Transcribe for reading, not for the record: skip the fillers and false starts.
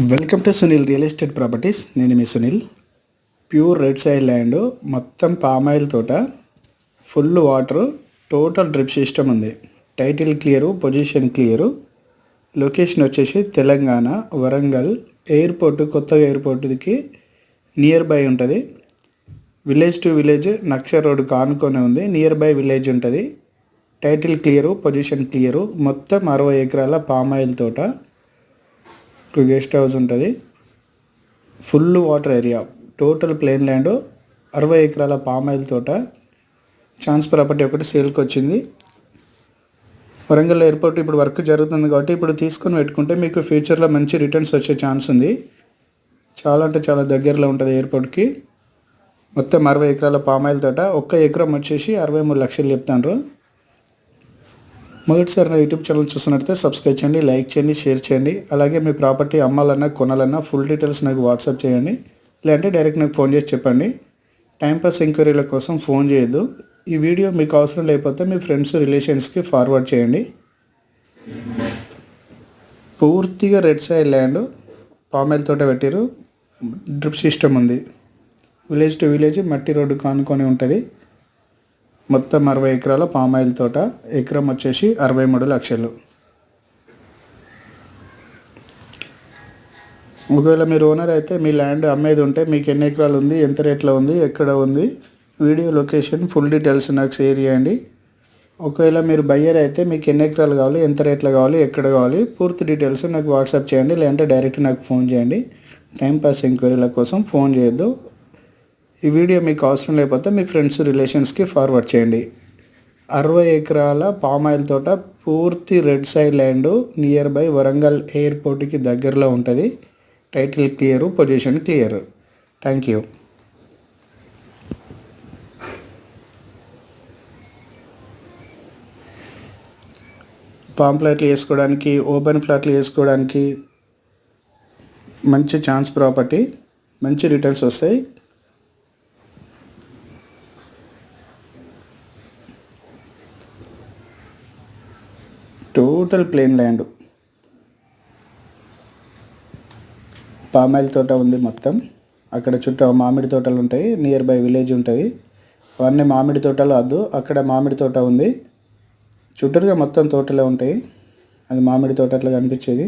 Welcome to Sunil real estate properties. నేను మీ Sunil. Pure red side land, మొత్తం పామాయిల్ తోట, full water, total drip system ఉంది. Title clear, position clear. Location వచ్చేసి Telangana Warangal airport, కొత్త ఎయిర్పోర్ట్కి నియర్ బై ఉంటుంది. విలేజ్ టు విలేజ్ నక్ష రోడ్ కానుకొని ఉంది. నియర్ బై విలేజ్ ఉంటుంది. Title clear, position clear. మొత్తం 60 ఎకరాల పామాయిల్ తోట, గెస్ట్ హౌస్ ఉంటుంది. Full water area, total plain land, 60 ఎకరాల పామాయిల్ తోట. ఛాన్స్ ప్రాపర్టీ ఒకటి సేల్కి వచ్చింది. వరంగల్ ఎయిర్పోర్ట్ ఇప్పుడు వర్క్ జరుగుతుంది కాబట్టి ఇప్పుడు తీసుకొని పెట్టుకుంటే మీకు ఫ్యూచర్లో మంచి రిటర్న్స్ వచ్చే ఛాన్స్ ఉంది. చాలా అంటే చాలా దగ్గరలో ఉంటుంది ఎయిర్పోర్ట్కి. మొత్తం 60 ఎకరాల పామాయిల్ తోట. ఒక్క ఎకరం వచ్చేసి 63 లక్షలు చెప్తాను. మొదటిసారి నా యూట్యూబ్ ఛానల్ చూస్తున్నట్లయితే సబ్స్క్రైబ్ చేయండి, లైక్ చేయండి, షేర్ చేయండి. అలాగే మీ ప్రాపర్టీ అమ్మాలన్నా కొనాలన్నా ఫుల్ డీటెయిల్స్ నాకు వాట్సాప్ చేయండి, లేదంటే డైరెక్ట్ నాకు ఫోన్ చేసి చెప్పండి. టైంపాస్ ఎంక్వైరీల కోసం ఫోన్ చేయొద్దు. ఈ వీడియో మీకు అవసరం లేకపోతే మీ ఫ్రెండ్స్ రిలేషన్స్కి ఫార్వర్డ్ చేయండి. పూర్తిగా రెడ్ సైడ్ ల్యాండ్, పామాయిల్ తోట పెట్టారు. డ్రిప్ సిస్టమ్ ఉంది. విలేజ్ టు విలేజ్ మట్టి రోడ్డు కానుకొని ఉంటుంది. మొత్తం 60 ఎకరాల పామాయిల్ తోట. ఎకరం వచ్చేసి 63 లక్షలు. ఒకవేళ మీరు ఓనర్ అయితే మీ ల్యాండ్ అమ్మేది ఉంటే మీకు ఎన్ని ఎకరాలు ఉంది, ఎంత రేట్లో ఉంది, ఎక్కడ ఉంది, వీడియో లొకేషన్ ఫుల్ డీటెయిల్స్ నాకు షేర్ చేయండి. ఒకవేళ మీరు బయ్యర్ అయితే మీకు ఎన్ని ఎకరాలు కావాలి, ఎంత రేట్లో కావాలి, ఎక్కడ కావాలి, పూర్తి డీటెయిల్స్ నాకు వాట్సాప్ చేయండి, లేదంటే డైరెక్ట్ నాకు ఫోన్ చేయండి. టైంపాస్ ఎంక్వైరీల కోసం ఫోన్ చేయొద్దు. ఈ వీడియో మీకు అవసరం లేకపోతే మీ ఫ్రెండ్స్ రిలేషన్స్కి ఫార్వర్డ్ చేయండి. 60 ఎకరాల పామాయిల్ తోట, పూర్తి red side land, near by Warangal ఎయిర్పోర్ట్కి దగ్గరలో ఉంటుంది. Title clear, position clear. Thank you. Palm ఫ్లాట్లు వేసుకోవడానికి, ఓపెన్ ఫ్లాట్లు వేసుకోవడానికి మంచి ఛాన్స్ ప్రాపర్టీ. మంచి రిటర్న్స్ వస్తాయి. టోటల్ ప్లేన్ ల్యాండ్, పామాయిల్ తోట ఉంది మొత్తం. అక్కడ చుట్టూ మామిడి తోటలు ఉంటాయి. నియర్ బై విలేజ్ ఉంటుంది. అవన్నీ మామిడి తోటలు వద్దు, అక్కడ మామిడి తోట ఉంది. చుట్టూరుగా మొత్తం తోటలే ఉంటాయి. అది మామిడి తోటలో కనిపించేది.